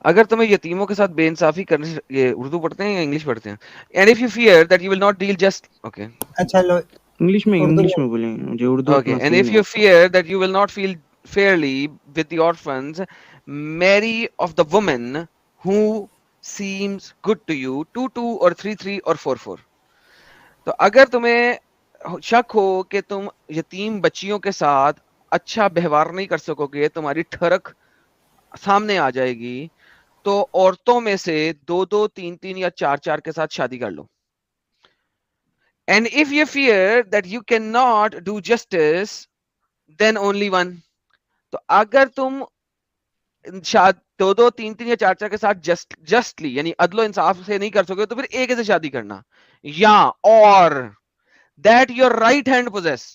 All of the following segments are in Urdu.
اگر تمہیں یتیموں کے ساتھ بے انصافی کرنے یہ اردو پڑھتے ہیں یا انگلش پڑھتے ہیں؟ And if you fear that you will not deal just okay اچھا لو اردو انگلش میں بولیں، مجھے اردو okay اتنا and صحیح if نہیں you آتا. fear that you will not feel fairly with the orphans, marry of the woman who seems good to you, 2 2 or 3 3 or 4 4. تو اگر تمہیں شک ہو کہ تم یتیم بچیوں کے ساتھ اچھا بہوار نہیں کر سکو گے، تمہاری ٹھڑک سامنے آ جائے گی، تو عورتوں میں سے 2 2 3 3 یا 4 4 کے ساتھ شادی کر لو. And if you fear that you cannot do justice, then only one. تو اگر تم 2 2 3 3 یا 4 4 کے ساتھ جسٹلی یعنی عدل و انصاف سے نہیں کر سکے تو پھر ایک سے شادی کرنا، یا اور that your right hand possess,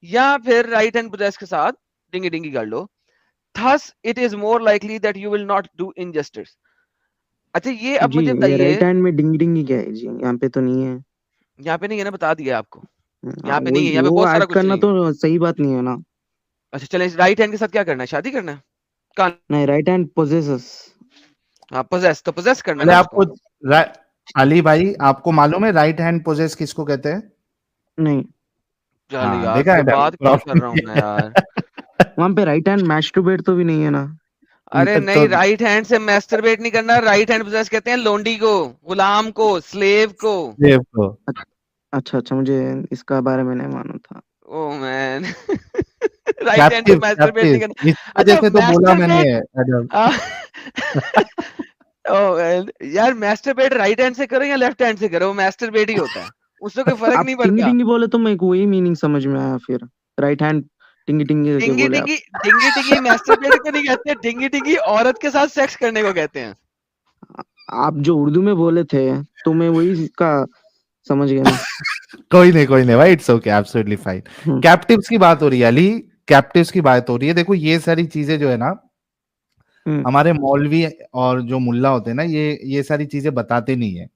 یا پھر رائٹ ہینڈ پوزیس کے ساتھ ڈنگی ڈنگی کر لو. thus it is more likely that you will not do injustice. اچھا یہ اب جی مجھے یہ بتائیے، رائٹ ہینڈ میں ڈنگی ڈنگی کیا ہے جی؟ یہاں پہ تو نہیں ہے. یہاں پہ نہیں ہے نا، بتا دیا آپ کو، یہاں پہ نہیں وہی ہے، یہاں پہ وہ بہت سارا ایڈ کچھ کرنا نہیں ہے. تو صحیح بات نہیں ہے نا. اچھا چلیں، رائٹ ہینڈ کے ساتھ کیا کرنا ہے؟ شادی کرنا ہے. نہیں، رائٹ ہینڈ پوزیسس. ہاں پوزیس، تو پوزیس کرنا ہے پہلے نا اس آپ کو. کو علی بھائی آپ کو معلوم ہے رائٹ ہینڈ پوزیس کس کو کہتے ہیں؟ نہیں، چل ہاں یار دیکھا تو ہے بات کیا کر رہا ہوں میں یار. وہاں پہ رائٹ ہینڈ میسٹربیٹ تو بھی نہیں ہے نا. ارے تو نہیں، رائٹ ہینڈ سے میسٹربیٹ نہیں کرنا، رائٹ ہینڈ پوزیس کہتے ہیں لونڈی کو، غلام کو، سلیو کو. اچھا اچھا، مجھے اس کا بارے میں نہیں معلوم تھا. او مین رائٹ ہینڈ سے کیپٹیو میسٹربیٹ کیپٹیو نہیں کرنا. اس وجہ اچھا سے تو بولا میں نے میسٹربیٹ ایڈم. یار میسٹربیٹ رائٹ ہینڈ سے کرو یا لیفٹ ہینڈ سے کرو، وہ میسٹربیٹ ہی ہوتا ہے، اس سے کوئی فرق آپ نہیں ٹنگی پڑتا. ٹنگی بولے تو میرے کو وہی میننگ سمجھ میں آیا. پھر رائٹ ہینڈ ٹنگی ٹنگی کے ڈنگی بولے آپ. ڈنگی ڈنگی ڈنگی میسٹربیٹ کو نہیں کہتے، ڈنگی ڈنگی عورت کے ساتھ سیکس کرنے کو کہتے ہیں. آپ جو اردو میں بولے تھے تو میں وہی کا سمجھ گیا نا. کوئی نہیں بھائی، اٹس اوکے، ایبسولوٹلی فائن. ہوں، کیپٹیوز کی بات ہو رہی ہے علی، کیپٹیوز کی بات ہو رہی ہے. دیکھو یہ ساری چیزیں جو ہے نا ہوں، ہمارے مولوی اور جو ملا ہوتے ہیں نا یہ ساری چیزیں بتاتے نہیں ہیں،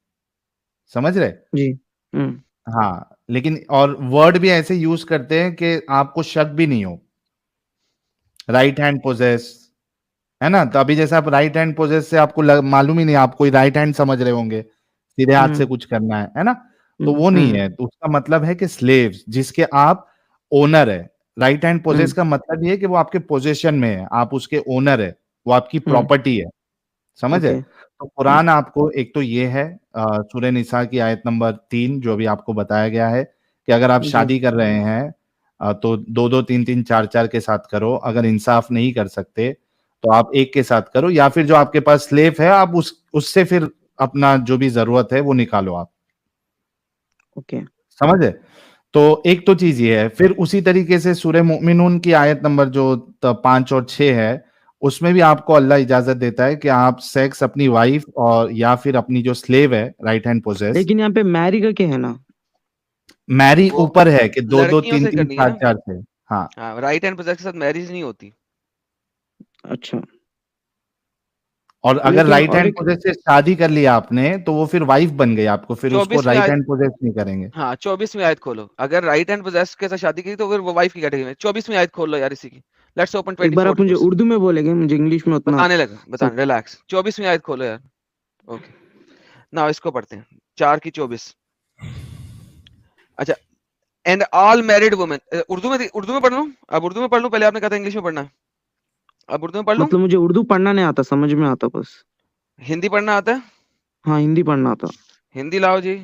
سمجھ رہے؟ جی، ہوں، ہاں لیکن اور ورڈ بھی ایسے یوز کرتے ہیں کہ آپ کو شک بھی نہیں ہو. رائٹ ہینڈ پوزیس ہے نا، تو ابھی جیسے آپ رائٹ ہینڈ پوزیس سے آپ کو معلوم ہی نہیں، آپ کوئی رائٹ ہینڈ سمجھ رہے ہوں گے، سیدھے ہاتھ ہوں، سے کچھ کرنا ہے نا، تو ہوں، وہ نہیں ہوں، ہے. تو اس کا مطلب ہے کہ سلیوز جس کے آپ اونر ہے. رائٹ ہینڈ ہوں، پوزیس کا مطلب یہ ہے کہ وہ آپ کے پوزیشن میں ہے، آپ اس کے اونر ہے، وہ آپ کی ہوں، پراپرٹی ہے، سمجھے؟ اوکے، تو قرآن آپ کو ایک تو یہ ہے سورہ نساء کی آیت نمبر 3 جو بھی آپ کو بتایا گیا ہے کہ اگر آپ جی، شادی کر رہے ہیں تو 2 2 3 3 4 4 کے ساتھ کرو. اگر انصاف نہیں کر سکتے تو آپ ایک کے ساتھ کرو، یا پھر جو آپ کے پاس سلیف ہے آپ اس سے پھر اپنا جو بھی ضرورت ہے وہ نکالو آپ، اوکے، سمجھے؟ تو ایک تو چیز یہ ہے. پھر اسی طریقے سے سورہ مومنون کی آیت نمبر جو 5 اور 6 ہے، اس میں بھی آپ کو اللہ اجازت دیتا ہے کہ آپ سیکس اپنی وائف اور یا پھر اپنی جو سلیو ہے رائٹ ہینڈ پوزیس. لیکن یہاں پہ میری کا کیا ہے نا. میری وہ اوپر ہے کہ 2 2 لڑکیوں 3 سے 3 کرنی ہے 4 نا. 4 سے. ہاں ہاں رائٹ ہینڈ پوزیس کے ساتھ میرج نہیں ہوتی. اچھا، اور اگر لیکن رائٹ اور ہینڈ ایک پوزیس سے شادی کر لیا آپ نے تو وہ پھر وائف بن گئی آپ کو، پھر اس کو 24ویں رائٹ آیت، ہینڈ پوزیس نہیں کریں گے. ہاں 24ویں آیت کھولو. اگر رائٹ ہینڈ پوزیس کے ساتھ شادی کی تو پھر وہ وائف کی کیٹیگری میں. 24ویں آیت کھول لو یار اسی کی. لیٹس اوپن ایک بار 24 آپ مجھے ورس. اردو میں بولے گے، مجھے انگلش میں اتنا بتانے لگا، سم... بتانے، ریلیکس. 24ویں آیت کھولو یار. اوکے نا اس کو پڑھتے ہیں 4 کی 24. اچھا and all married women, Urdu میں پڑھ لوں؟ اب اردو میں پڑھ لوں؟ پہلے آپ نے کہا تھا انگلش میں پڑھنا ہے، اب اردو میں پڑھ لوں. مطلب مجھے اردو پڑھنا نہیں آتا، سمجھ میں آتا بس. ہندی پڑھنا آتا ہے؟ ہاں ہندی پڑھنا آتا. ہندی لاؤ جی.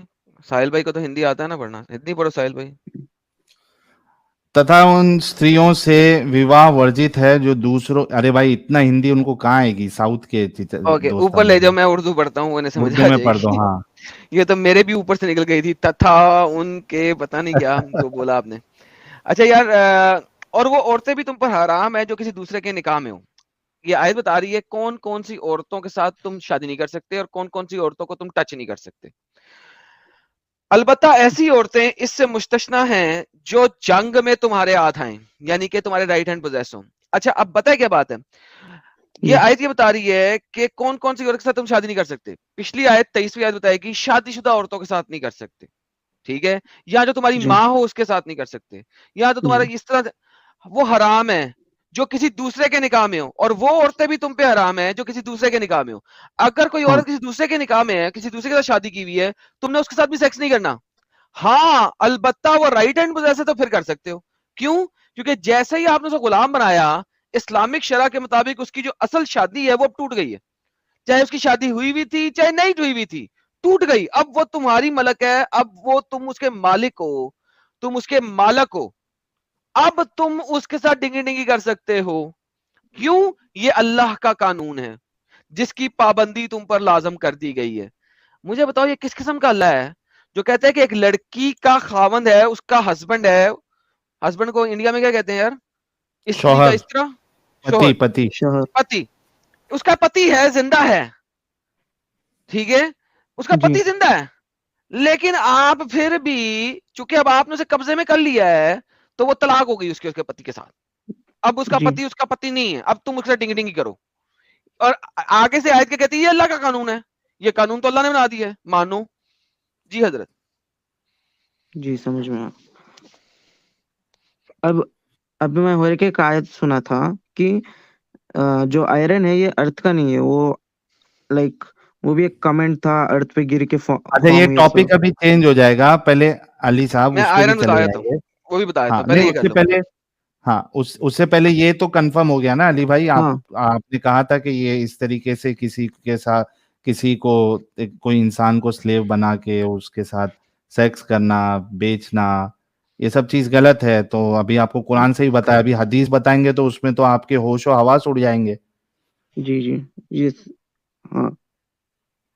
ساحل بھائی کو تو ہندی آتا ہے نا پڑھنا، ہندی پڑھو ساحل بھائی. تتھا ان استریوں سے وواہ ورجت ہے جو دوسروں. ارے بھائی اتنا ہندی ان کو کہاں آئے گی، ساؤتھ کے اوکے اوپر دوستان لے جاؤ، میں اردو پڑھتا ہوں، انہیں سمجھ اردو آ میں جائے پڑھ دو. گی. ہاں یہ تو میرے بھی اوپر سے نکل گئی تھی، تتھا ان کے پتہ نہیں کیا جو بولا آپ نے. اچھا یار اور وہ عورتیں بھی تم پر حرام ہے جو کسی دوسرے کے نکاح میں ہوں. یہ آیت بتا رہی ہے کون کون سی عورتوں کے ساتھ تم شادی نہیں کر سکتے اور کون کون سی عورتوں کو تم ٹچ نہیں کر سکتے. البتہ ایسی عورتیں اس سے مستثنا ہیں جو جنگ میں تمہارے ہاتھ آئیں، یعنی کہ تمہارے رائٹ ہینڈ پوزیس ہوں. اچھا اب بتائیں کیا بات ہے. یہ جی، آیت یہ بتا رہی ہے کہ کون کون سی عورت کے ساتھ تم شادی نہیں کر سکتے. پچھلی آیت 23ویں آیت بتائے گی شادی شدہ عورتوں کے ساتھ نہیں کر سکتے، ٹھیک ہے، یا جو تمہاری جی، ماں ہو اس کے ساتھ نہیں کر سکتے، یا تو جی، تمہارا اس طرح وہ حرام ہے. جو کسی دوسرے کے نکاح میں ہو, اور وہ عورتیں بھی تم پہ حرام ہیں جو کسی دوسرے کے نکاح میں ہو. اگر کوئی ہاں عورت کسی دوسرے کے نکاح میں ہے, کسی دوسرے کے ساتھ شادی کی ہوئی ہے, تم نے اس کے ساتھ بھی سیکس نہیں کرنا. ہاں البتہ وہ رائٹ ہینڈ پوزیسر تو پھر کر سکتے ہو. کیوں؟ کیونکہ جیسے ہی آپ نے اسے غلام بنایا, اسلامک شرع کے مطابق اس کی جو اصل شادی ہے وہ اب ٹوٹ گئی ہے. چاہے اس کی شادی ہوئی ہوئی تھی چاہے نہیں ہوئی ہوئی تھی, ٹوٹ گئی. اب وہ تمہاری ملک ہے, اب وہ تم اس کے مالک ہو, تم اس کے مالک ہو. اب تم اس کے ساتھ ڈنگی ڈنگی کر سکتے ہو. کیوں؟ یہ اللہ کا قانون ہے جس کی پابندی تم پر لازم کر دی گئی ہے. مجھے بتاؤ یہ کس قسم کا اللہ ہے جو کہتا ہے کہ ایک لڑکی کا خاوند ہے, اس کا ہسبینڈ ہے. ہسبینڈ کو انڈیا میں کیا کہتے ہیں یار؟ استری کا شوہر, استرا, پتی, پتی. شوہر. پتی. اس کا پتی ہے, زندہ ہے, ٹھیک ہے, اس کا جی پتی زندہ ہے, لیکن آپ پھر بھی چونکہ اب آپ نے اسے قبضے میں کر لیا ہے تو وہ طلاق ہو گئی اس کے پتی کے ساتھ. اب اس کا جی پتی اس کا پتی نہیں ہے, اب تم اس سے ڈنگی ڈنگی کرو. اور آگے سے آیت کے کہتی ہے یہ اللہ کا قانون ہے, یہ قانون تو اللہ نے بنا دیا ہے, مانو. جی حضرت. جی سمجھ میں آیا. اب میں ہو ایک آیت سنا تھا کہ جو آئرن ہے یہ ارتھ کا نہیں ہے, وہ لائک وہ بھی ایک کمنٹ تھا, ارتھ پہ گر کے اچھا فارم یہ ہوئی. ٹاپک ابھی چینج ہو جائے گا, پہلے علی صاحب میں اس پہ بھی آئرن چلے بتایا جائیں تھا, گے. وہ بھی بتایا ہاں تھا, پہلے نہیں یہ اس کر سے لو. پہلے, ہاں اس سے پہلے یہ تو کنفرم ہو گیا نا علی بھائی, ہاں آپ نے کہا تھا کہ یہ اس طریقے سے کسی کے ساتھ, کسی کو کوئی انسان کو سلیو بنا کے اس کے ساتھ سیکس کرنا, بیچنا, یہ سب چیز غلط ہے. تو ابھی آپ کو قرآن سے ہی بتایا, ابھی حدیث بتائیں گے تو اس میں تو آپ کے ہوش و حواس اڑ جائیں گے. جی جی جی ہاں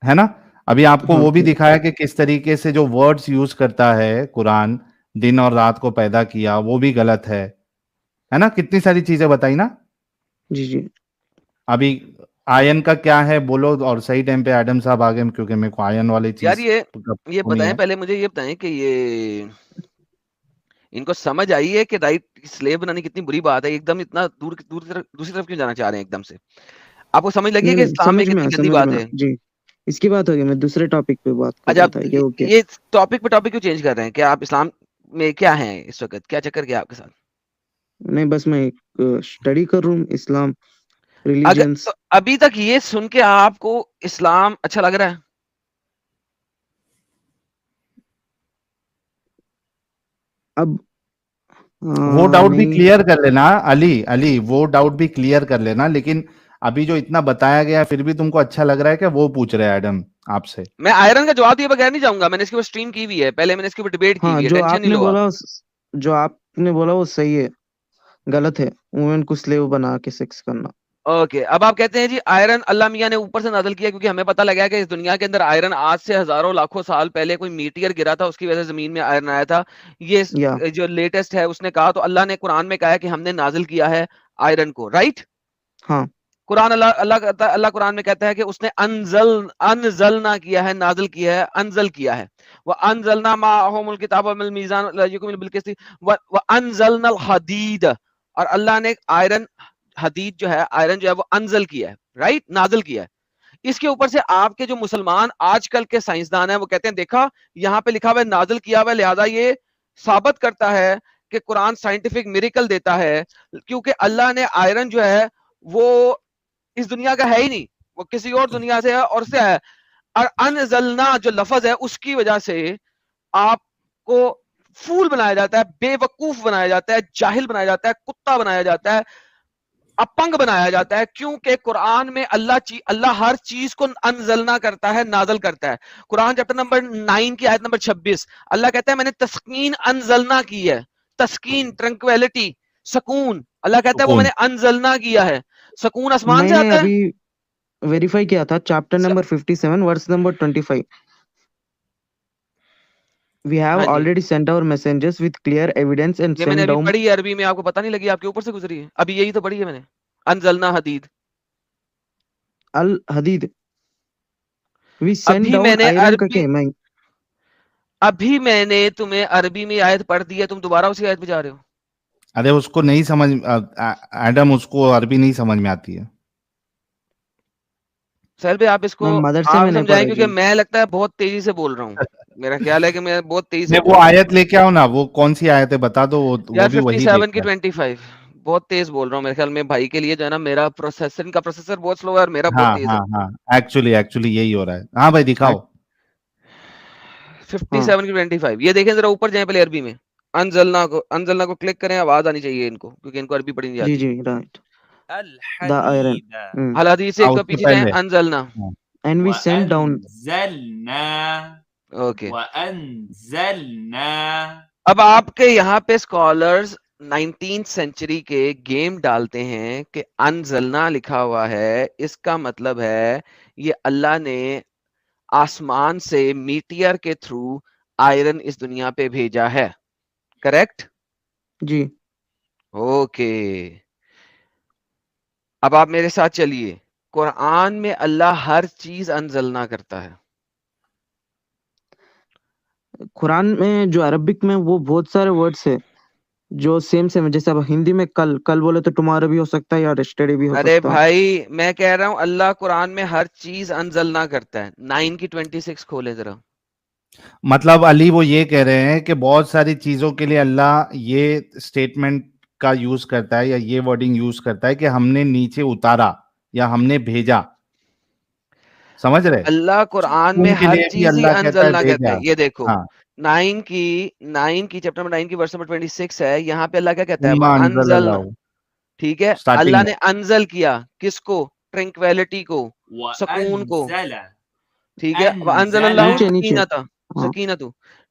ہے نا. ابھی آپ کو ہاں وہ بھی دکھایا کہ کس طریقے سے جو ورڈز یوز کرتا ہے قرآن, دن اور رات کو پیدا کیا, وہ بھی غلط ہے نا. کتنی ساری چیزیں بتائی نا. جی جی ابھی آئن کا کیا ہے بولو, اور صحیح ٹائم پہ ایڈم صاحب آ گئے کیونکہ میرے کو آئن والی یار چیز یہ ہونی بتائیں, ہے. پہلے مجھے یہ بتائیں کہ یہ ان کو سمجھ آئی ہے کہ رائٹ سلیو بنانی کتنی بری بات ہے, ایک دم اتنا دوسری طرف کیوں جانا چاہ رہے ہیں ایک دم سے؟ آپ کو سمجھ لگی ہے کہ نہیں اسلام میں سمجھ میں کتنی آیا, گندی سمجھ بات میں ہے؟ آیا. جی اس کی بات ہوگی, میں دوسرے ٹاپک پہ بات کر اچھا رہا آپ تھا کہ اوکے. یہ ٹاپک پہ ٹاپک کیوں چینج کر رہے ہیں؟ کیا آپ اسلام میں کیا ہیں اس وقت, کیا چکر کیا آپ کے ساتھ؟ نہیں بس میں اسٹڈی کر رہا ہوں اسلام اگر ریلیجنس. تو ابھی تک یہ سن کے آپ کو اسلام اچھا لگ رہا ہے؟ اب وہ ڈاؤٹ بھی نہیں کلیئر کر لینا علی, وہ ڈاؤٹ بھی کلیئر کر لینا. لیکن ابھی جو اتنا بتایا گیا پھر بھی تم کو اچھا لگ رہا ہے کہ وہ پوچھ رہے ہیں ایڈم آپ سے. میں آئرن کا جواب دیے بغیر نہیں جاؤں گا, میں نے اس کے اوپر اسٹریم کی ہوئی ہے, پہلے میں نے اس کے اوپر ڈیبیٹ کی ہاں ہوئی ہے, جو ٹینشن آپ نہیں نے لو آپ. بولا, جو آپ نے بولا وہ صحیح ہے, غلط ہے وومن کو سلیو بنا کے سیکس کرنا. اوکے, اب آپ کہتے ہیں جی آئرن اللہ میاں نے اوپر سے نازل کیا کیونکہ ہمیں پتہ لگا کہ اس دنیا کے اندر آئرن آج سے ہزاروں لاکھوں سال پہلے کوئی میٹیئر گرا تھا, اس کی وجہ سے زمین میں آئرن آیا تھا. یا یہ جو لیٹسٹ ہے اس نے کہا, تو اللہ نے قرآن میں کہا ہے کہ ہم نے نازل کیا ہے آئرن کو, رائٹ؟ ہاں قرآن اللہ قرآن میں کہتا ہے کہ اس نے انزلنا کیا ہے, نازل کیا ہے, انزل کیا ہے. وَأَنزَلْنَا مَعَهُمُ الْكِتَابَ وَالْمِيزَانَ لِيَقُومَ بِالْقِسْطِ وَأَنزَلْنَا الْحَدِيدَ, اور اللہ نے حدید جو ہے, آئرن جو ہے وہ انزل کیا ہے, رائٹ, نازل کیا ہے. اس کے اوپر سے آپ کے جو مسلمان آج کل کے سائنسدان ہیں وہ کہتے ہیں دیکھا یہاں پہ لکھا ہوا ہے نازل کیا ہوا ہے, لہذا یہ ثابت کرتا ہے کہ قرآن سائنٹیفک میریکل دیتا ہے, کیونکہ اللہ نے آئرن جو ہے وہ اس دنیا کا ہے ہی نہیں, وہ کسی اور دنیا سے ہے اور سے ہے. اور انزلنا جو لفظ ہے اس کی وجہ سے آپ کو فول بنایا جاتا ہے, بے وقوف بنایا جاتا ہے, جاہل بنایا جاتا ہے, کتا بنایا جاتا ہے, اپنگ بنایا جاتا ہے, کیونکہ قرآن میں اللہ ہر چیز کو انزلنا کرتا ہے, نازل کرتا ہے. قرآن چیپٹر نمبر 9 کی آیت نمبر 26 اللہ کہتا ہے میں نے تسکین انزلنا کی ہے, تسکین, ٹرنکویلٹی, سکون, اللہ کہتا ہے وہ میں نے انزلنا کیا ہے. سکون آسمان میں سے نے آتا ہے. ابھی ویریفائی کیا تھا, chapter number 57 verse number 25. We have ہاں جی, already sent our messengers with clear evidence and یہ میں نے sent ابھی down پڑھی ہے عربی میں, آپ کو پتہ نہیں لگی, آپ کے اوپر سے گزری ہے, ابھی یہی تو پڑھی ہے میں نے, انزلنا حدید. الحدید. We sent ابھی down میں نے iron کا عربی کیا, ابھی میں نے تمہیں عربی میں آیت پڑھ دی ہے, تم دوبارہ اسی آیت پہ جا رہے ہو. ارے اس کو نہیں سمجھ, ایڈم اس کو عربی نہیں سمجھ میں آتی ہے. سہیل بھائی آپ اس کو مدرسے میں آپ نہیں سمجھائیں, پڑھا کیونکہ جی. میں لگتا ہے بہت تیزی سے بول رہا ہوں, میرا خیال ہے کہ میں بہت تیزی سے نہیں بول وہ رہا ہوں. آیت لے کے آؤ نا, وہ کون سی آیت ہے بتا دو, وہ یار بھی وہی 57 کی دیکھتا ہے. 25 بہت تیز بول رہا ہوں, میرے خیال میں بھائی کے لیے جو ہے نا میرا پروسیسر کا پروسیسر بہت سلو ہے اور میرا بہت ہاں تیز ہاں ہے. ہاں ایکچولی یہی ہو رہا ہے. ہاں بھائی دکھاؤ. 57 کی 25 یہ دیکھیں ذرا اوپر جائیں پہلے عربی میں. انزلنا کو کلک کریں, آواز آنی چاہیے ان کو کیونکہ ان کو عربی پڑھی نہیں جی جاتی. جی رائٹ. دا آئرن. الحديد الحدیث ایک اس تو سے پیچھے جائیں, پہلے انزلنا. And we sent down. Okay, وأنزلنا اب آپ کے یہاں پہ اسکالرز 19th سینچری کے گیم ڈالتے ہیں کہ انزلنا لکھا ہوا ہے, اس کا مطلب ہے یہ اللہ نے آسمان سے میٹیئر کے تھرو آئرن اس دنیا پہ بھیجا ہے. کریکٹ؟ جی اوکے, اب آپ میرے ساتھ چلیے. قرآن میں اللہ ہر چیز انزلنا کرتا ہے. قرآن میں جو عربک میں وہ بہت سارے ورڈس ہے جو سیم ہے, جیسے اب ہندی میں کل بولے تو ٹمارو بھی ہو سکتا ہے یا یسٹرڈے بھی ہو ارے سکتا ہے. بھائی میں کہہ رہا ہوں اللہ قرآن میں ہر چیز انزلنا کرتا ہے. 9 کی 26 کھولے ذرا. مطلب علی وہ یہ کہہ رہے ہیں کہ بہت ساری چیزوں کے لیے اللہ یہ اسٹیٹمنٹ کا یوز کرتا ہے یا یہ ورڈنگ یوز کرتا ہے کہ ہم نے نیچے اتارا یا ہم نے بھیجا. سمجھ رہے؟ اللہ قرآن میں ان کے ہر لیے بھی چیز ہی اللہ کہتا ہے انزلنا کرتا ہے. بھیجا. یہ دیکھو ہاں 9 کی چیپٹر نمبر 9 کی ورس نمبر 26 ہے, یہاں پہ اللہ کیا کہتا ہے, ثم وہ انزل انزلنا. اللہ ٹھیک ہے, اسٹارٹنگ اللہ میں نے انزل کیا کس کو, ٹرنکویلٹی کو, سکون کو. وأنزل ٹھیک ہے, انزل اللہ نیچے نیچے. سکینت, ہاں سکینت.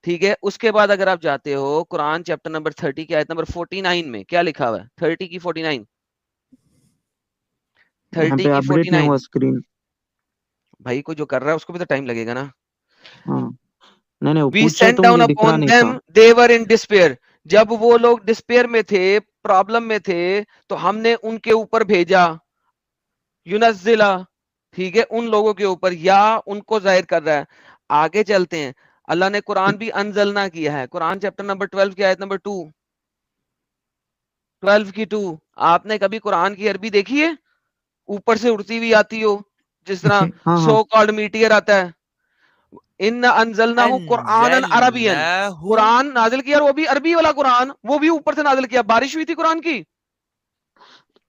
ٹھیک ہے, اس کے بعد اگر آپ جاتے ہو قرآن چیپٹر نمبر 30 کی آیت نمبر 49 میں کیا لکھا ہوا ہے, 30 کی 49, یہاں 30 پہ کی اپڈیٹ نہیں 49. ہوا اسکرین. بھائی کو جو کر رہا ہے اس کو بھی تو ٹائم لگے گا نا. ہاں نہیں We پوچھا sent تو down مجھے دکھ رہا upon نہیں them, تھا. they were in despair. جب وہ لوگ ڈسپیئر میں تھے, پرابلم میں تھے, تو ہم نے ان کے اوپر بھیجا یونزلہ. ٹھیک ہے, ان لوگوں کے اوپر, یا ان کو ظاہر کر رہا ہے. آگے چلتے ہیں, اللہ نے قرآن بھی انزلنا کیا ہے. قرآن چیپٹر نمبر 12 کی آیت نمبر 2, 12 کی 2. آپ نے کبھی قرآن کی عربی دیکھی ہے اوپر سے اڑتی ہوئی آتی ہو جس طرح ہاں ہاں سو کالڈ میٹیئر آتا ہے؟ ان انزلناہ قرآنا عربیا, أنزلناه قرآن نازل کیا, اور وہ بھی عربی والا قرآن, وہ بھی اوپر سے نازل کیا. بارش ہوئی تھی قرآن کی,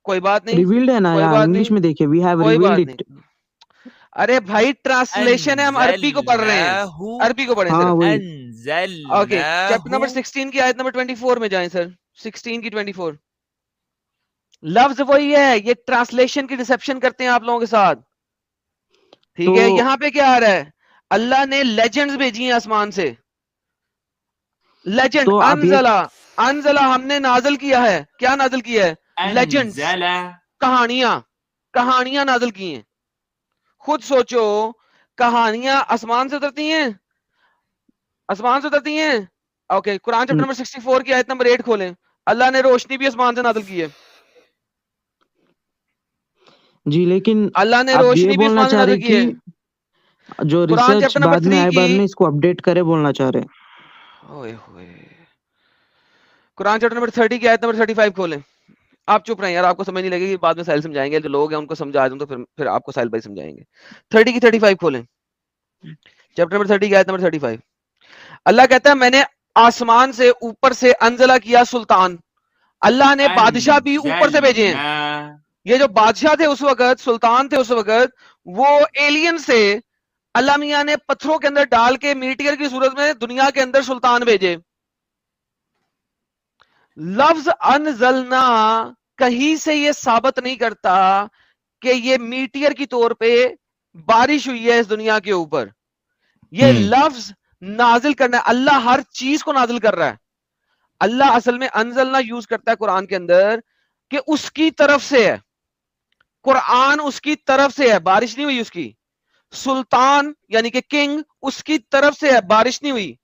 کوئی بات نہیں, ریویلڈ ہے نا کوئی یار, بات انگلش نہیں, میں دیکھے وی ہیو کوئی ریویلڈ بات اٹ. نہیں. ارے بھائی ٹرانسلیشن ہے, ہم عربی کو پڑھ رہے ہیں, أنزلناه عربی کو پڑھیں ہاں صرف. وہی. اوکے, چیپٹر نمبر أنزلناه 16 کی آیت نمبر 24 میں جائیں سر. 16 کی 24 لفظ وہی ہے, یہ ٹرانسلیشن کی ڈسپشن کرتے ہیں آپ لوگوں کے ساتھ. ٹھیک تو ہے, یہاں پہ کیا آ رہا ہے, اللہ نے لیجنڈز بھیجی ہیں آسمان سے. لیجنڈ, تو آپ یہ انزلہ ہم نے نازل کیا ہے. کیا نازل کیا ہے؟ لیجنڈز, أنزل کہانیاں نازل کی ہیں. خود سوچو, کہانیاں آسمان سے اترتی ہیں, آسمان سے اترتی ہیں. اوکے, قرآن چیپٹر نمبر 64 کی آیت نمبر 8 کھولیں. اللہ نے روشنی بھی آسمان سے نازل کی ہے. جی, لیکن اللہ نے آپ یہ روشنی بھی بولنا آسمان سے چاہ رہے نازل کی کہ ہے. جو قرآن ریسرچ چیپٹر نمبر بعد میں 3 آئے, کی, بعد میں اس کو اپڈیٹ کرے بولنا چاہ رہے. اوئے ہوئے, قرآن چیپٹر نمبر 30 کی آیت نمبر 35 کھولیں. آپ چپ رہیں یار, آپ کو سمجھ نہیں لگے گی, بعد میں ساحل سمجھائیں گے, جو لوگ ہیں ان کو سمجھا دوں تو پھر آپ کو ساحل بھائی سمجھائیں گے. 30 کی 35 کھولیں, چیپٹر نمبر 30 کی آیت نمبر 35. اللہ کہتا ہے میں نے آسمان سے اوپر سے انزلہ کیا سلطان. اللہ نے بادشاہ بھی اوپر سے بھیجے ہیں. أنزلنا یہ جو بادشاہ تھے اس وقت, سلطان تھے اس وقت, وہ ایلین سے اللہ میاں نے پتھروں کے اندر ڈال کے میٹیئر کی صورت میں دنیا کے اندر سلطان بھیجے. لفظ انزلنا کہیں سے یہ ثابت نہیں کرتا کہ یہ میٹیئر کی طور پہ بارش ہوئی ہے اس دنیا کے اوپر. یہ لفظ نازل کرنا ہے, اللہ ہر چیز کو نازل کر رہا ہے. اللہ اصل میں انزلنا یوز کرتا ہے قرآن کے اندر کہ اس کی طرف سے ہے, قرآن اس کی طرف سے ہے, بارش نہیں ہوئی اس کی. سلطان یعنی کہ کنگ اس کی طرف سے ہے, بارش نہیں ہوئی.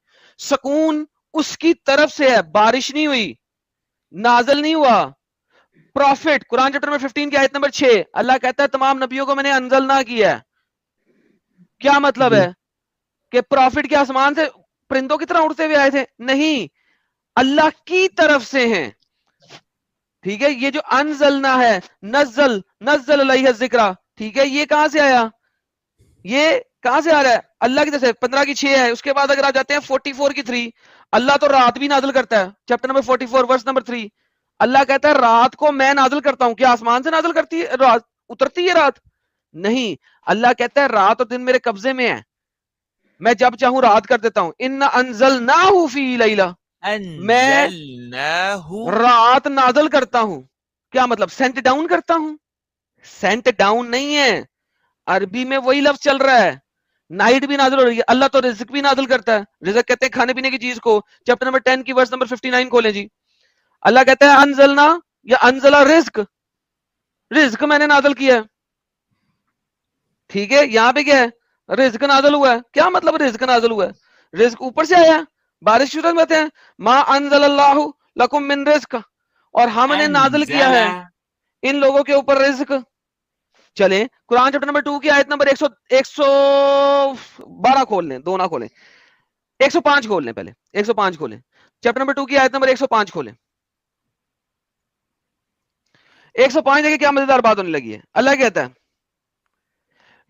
سکون اس کی طرف سے ہے, بارش نہیں ہوئی, نازل نہیں ہوا. پروفٹ, قرآن چیپٹر نمبر 15 کی آیت نمبر 6, اللہ کہتا ہے تمام نبیوں کو میں نے انزلنا کیا ہے. کیا مطلب جی ہے کہ پروفٹ کے آسمان سے پرندوں کی طرح اڑتے ہوئے آئے تھے؟ نہیں, اللہ کی طرف سے ہیں. ٹھیک ہے, یہ جو انزلنا ہے, نزل علیہ الذکر, ٹھیک ہے, یہ کہاں سے آیا, یہ کہاں سے آ رہا ہے؟ اللہ کی طرف سے. 15 کی 6 ہے. اس کے بعد اگر آپ جاتے ہیں 44 کی 3, اللہ تو رات بھی نازل کرتا ہے. چیپٹر نمبر 44 ورس نمبر 3, اللہ کہتا ہے رات کو میں نازل کرتا ہوں. کیا آسمان سے نازل کرتی ہے رات, اترتی ہے رات؟ نہیں. اللہ کہتا ہے رات اور دن میرے قبضے میں ہے, میں جب چاہوں رات کر دیتا ہوں. انا انزلناہ فی لیلہ, میں انزلناہ رات نازل کرتا ہوں. کیا مطلب؟ سینٹ ڈاؤن کرتا ہوں. سینٹ ڈاؤن نہیں ہے, عربی میں وہی لفظ چل رہا ہے. نائٹ بھی نازل ہو رہی ہے. اللہ تو رزق بھی نازل کرتا ہے. رزق کہتے ہیں کھانے پینے کی چیز کو. چیپٹر نمبر 10 کی ورس نمبر 59 کھولیں جی. اللہ کہتا ہے انزلنا یا انزلہ رزق, رزق میں نے نازل کیا ہے. ٹھیک ہے, یہاں پہ کیا ہے؟ رزق نازل ہوا ہے. کیا مطلب رزق نازل ہوا ہے؟ رزق اوپر سے آیا, بارش شروع میں ہیں. ما انزل اللہ لکم من رزق, اور ہم نے نازل کیا ہے ان لوگوں کے اوپر رزق. چلیں قرآن چیپٹر نمبر 2 کی آیت نمبر 112 کھول لیں, دو نہ کھولیں, 105 کھول لیں. پہلے 105 کھولیں, چیپٹر نمبر 2 کی آیت نمبر 105 کھولیں. 105 دیکھیں کیا مزیدار بات ہونے لگی ہے. اللہ کہتا ہے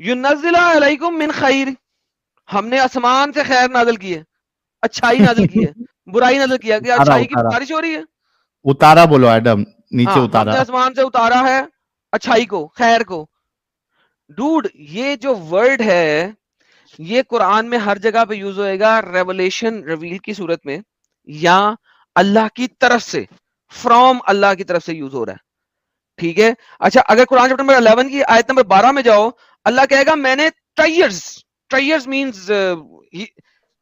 یُنَزِّلُ عَلَيْكُم مِّن خَيْرٍ, ہم نے آسمان سے خیر نازل کی ہے, اچھائی نازل کی ہے, برائی نازل کیا. کہ اچھائی کی بارش ہو رہی ہے. اتارا بولو ایڈم, نیچے ہاں, ہم اتارا. نے آسمان سے اتارا ہے اچھائی کو, خیر کو. ڈوڈ یہ جو ورڈ ہے یہ قرآن میں ہر جگہ پہ یوز ہوئے گا ریولیشن, ریویل کی صورت میں, یا اللہ کی طرف سے, فرام اللہ کی طرف سے یوز ہو رہا ہے. ٹھیک ہے. اچھا اگر قرآن چیپٹر نمبر 11 کی آیت نمبر 12 میں جاؤ, اللہ کہے گا میں نے ٹرائرز مینز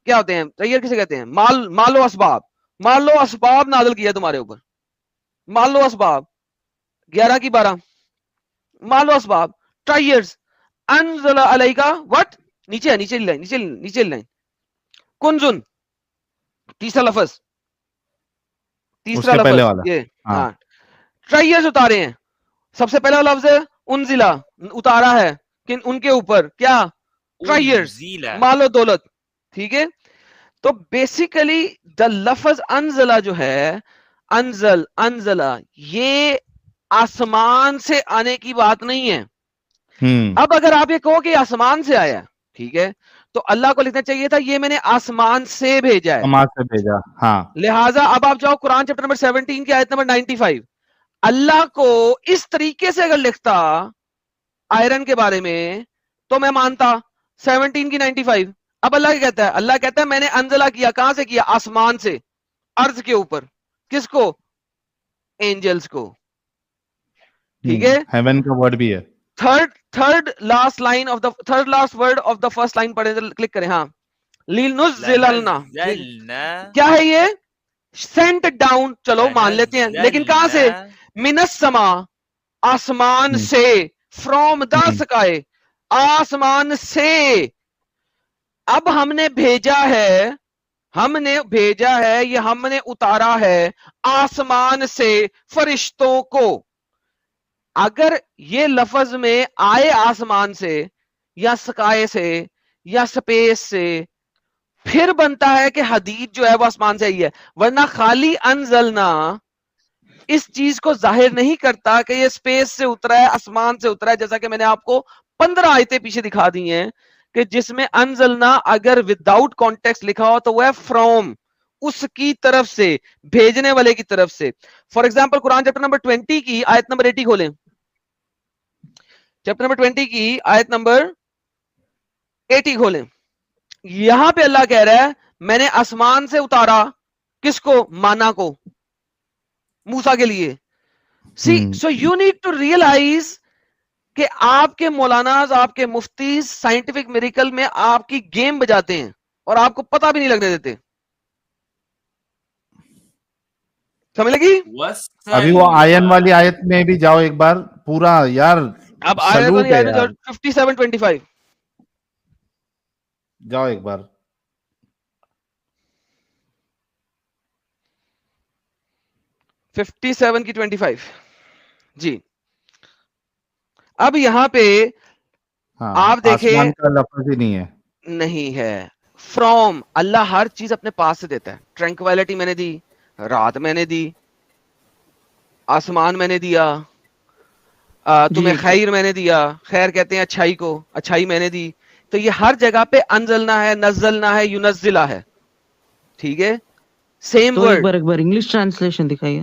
کیا ہوتے ہیں ٹرائر, کسے کہتے ہیں؟ مال و اسباب, مال و اسباب نازل کیا تمہارے اوپر. مال و اسباب 11 کی 12, مال و اسباب, ٹرائرز. انزل علیکا وٹ, نیچے نیچے لائن, نیچے لائن, کنزن, تیسرا لفظ یہ. ہاں, ٹرائرز اتارے ہیں. سب سے پہلا لفظ ہے انزلہ, اتارا ہے ان کے اوپر. کیا؟ ٹرائرز, مال و دولت. ٹھیک ہے. تو بیسیکلی دا لفظ انزلہ جو ہے, انزلہ, یہ آسمان سے آنے کی بات نہیں ہے. اب اگر آپ یہ کہو کہ آسمان سے آیا, ٹھیک ہے, تو اللہ کو لکھنا چاہیے تھا یہ میں نے آسمان سے بھیجا ہے. ہاں, لہٰذا اب آپ جاؤ قرآن چیپٹر نمبر 17 کی آیت نمبر 95. اللہ کو اس طریقے سے اگر لکھتا آئرن کے بارے میں تو میں مانتا. 17 کی 95. اب اللہ کیا کہتا ہے؟ اللہ کہتا ہے میں نے انزلہ کیا. کہاں سے کیا؟ آسمان سے, ارض کے اوپر. کس کو؟ اینجلز کو. ٹھیک ہے. ہیون کا ورڈ بھی ہے. Third last word of the first line پڑھیں, کلک کریں. ہاں, لِنُزِّلَنَا, کیا ہے یہ؟ Sent down. چلو مان لیتے ہیں, لیکن کہاں سے؟ من السما, آسمان سے. فرام دا سکائے, آسمان سے. اب ہم نے بھیجا ہے, یہ ہم نے اتارا ہے آسمان سے فرشتوں کو. اگر یہ لفظ میں آئے آسمان سے یا سکائے سے یا سپیس سے, پھر بنتا ہے کہ حدید جو ہے وہ آسمان سے ہی ہے. ورنہ خالی انزلنا اس چیز کو ظاہر نہیں کرتا کہ یہ سپیس سے اترا ہے, آسمان سے اترا ہے. جیسا کہ میں نے آپ کو 15 آیتیں پیچھے دکھا دی ہیں کہ جس میں انزلنا اگر وداؤٹ کانٹیکسٹ لکھا ہو تو وہ ہے فرام, اس کی طرف سے, بھیجنے والے کی طرف سے. For example Quran chapter number 20 کی آیت نمبر 80 کھولیں. چیپٹر نمبر 20 کی آیت نمبر 80 کھولیں. یہاں پہ اللہ کہہ رہا ہے میں نے آسمان سے اتارا. کس کو؟ مانا کو, موسیٰ کے لیے. So you need to realise کہ آپ کے مولاناز, آپ کے مفتی سائنٹیفک میریکل میں آپ کی گیم بجاتے ہیں اور آپ کو پتہ بھی نہیں لگنے دیتے. سمجھ لگی؟ ابھی وہ آئین والی آیت میں بھی جاؤ ایک بار پورا یار. اب آیت 57-25 جاؤ ایک بار. 57 کی 25 جی. اب یہاں پہ آپ دیکھیں آسمان کا لفظ ہی نہیں ہے, نہیں ہے. فرام, اللہ ہر چیز اپنے پاس سے دیتا ہے. ٹرینکویلٹی میں نے دی, رات میں نے دی, آسمان میں نے دیا, تمہیں خیر میں نے دیا. خیر کہتے ہیں اچھائی کو, اچھائی میں نے دی. تو یہ ہر جگہ پہ انزلنا ہے, نزلنا ہے, یونزلہ ہے. ٹھیک ہے, سیم ورڈ. ایک بار انگلش ٹرانسلیشن دکھائیے.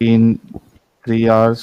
3 hours